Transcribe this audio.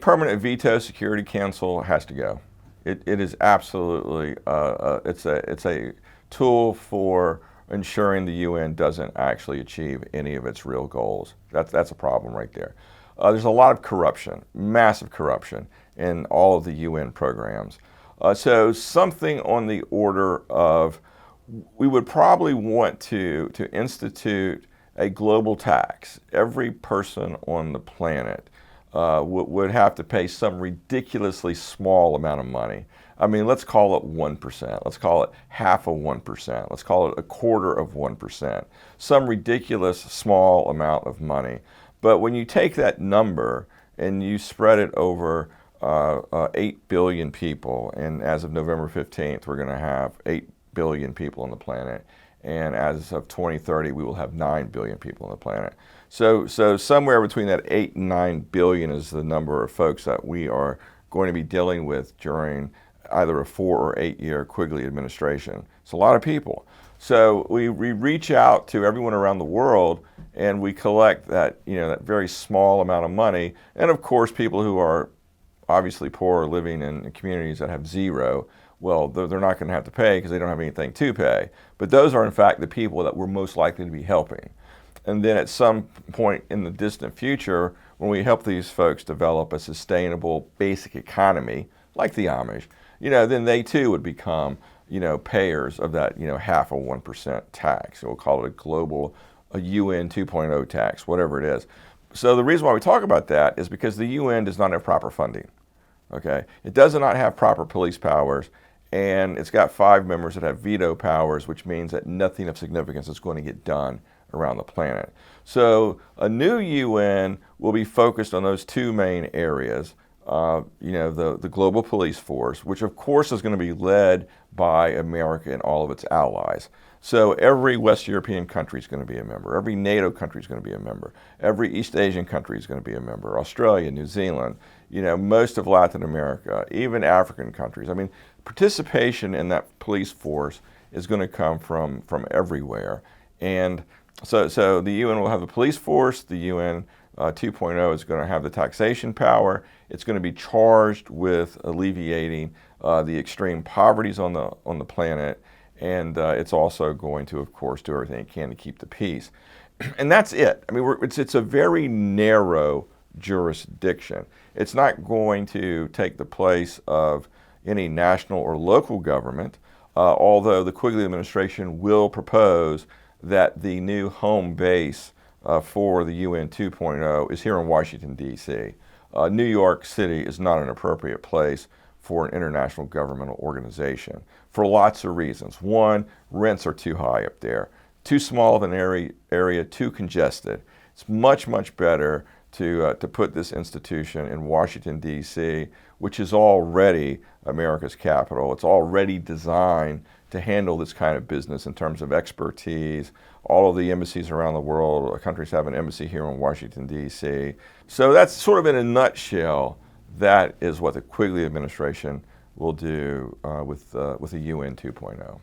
permanent veto Security Council has to go. It is absolutely, it's a tool for ensuring the UN doesn't actually achieve any of its real goals. That's a problem right there. There's a lot of corruption, massive corruption in all of the UN programs. So something on the order of, we would probably want to institute a global tax. Every person on the planet would have to pay some ridiculously small amount of money. I mean, let's call it 1%. Let's call it half of 1%. Let's call it a quarter of 1%. Some ridiculous small amount of money. But when you take that number and you spread it over 8 billion people, and as of November 15th, we're going to have 8 billion people on the planet. And as of 2030, we will have 9 billion people on the planet. So somewhere between that 8 and 9 billion is the number of folks that we are going to be dealing with during either a 4 or 8 year Quigley administration. It's a lot of people. So we reach out to everyone around the world and we collect that, that very small amount of money. And of course, people who are obviously poor, living in communities that have zero, well, they're not going to have to pay because they don't have anything to pay. But those are in fact the people that we're most likely to be helping. And then at some point in the distant future, when we help these folks develop a sustainable basic economy, like the Amish, then they too would become, payers of that, half of 1% tax. So we'll call it a UN 2.0 tax, whatever it is. So the reason why we talk about that is because the UN does not have proper funding. Okay, it does not have proper police powers, and it's got 5 members that have veto powers, which means that nothing of significance is going to get done around the planet. So a new UN will be focused on those 2 main areas. The global police force, which of course is going to be led by America and all of its allies. So every West European country is going to be a member. Every NATO country is going to be a member. Every East Asian country is going to be a member. Australia, New Zealand, most of Latin America, even African countries. I mean, participation in that police force is going to come from everywhere. And so the UN will have the police force. The UN 2.0 is going to have the taxation power. It's going to be charged with alleviating the extreme poverties on the planet, and it's also going to, of course, do everything it can to keep the peace. And that's it. I mean, it's a very narrow jurisdiction. It's not going to take the place of any national or local government, although the Quigley administration will propose that the new home base for the UN 2.0 is here in Washington, D.C. New York City is not an appropriate place for an international governmental organization for lots of reasons. One, rents are too high up there, too small of an area, too congested. It's much, much better to put this institution in Washington, D.C., which is already America's capital. It's already designed to handle this kind of business in terms of expertise. All of the embassies around the world, countries have an embassy here in Washington, D.C. So that's sort of in a nutshell, that is what the Quigley administration will do with the UN 2.0.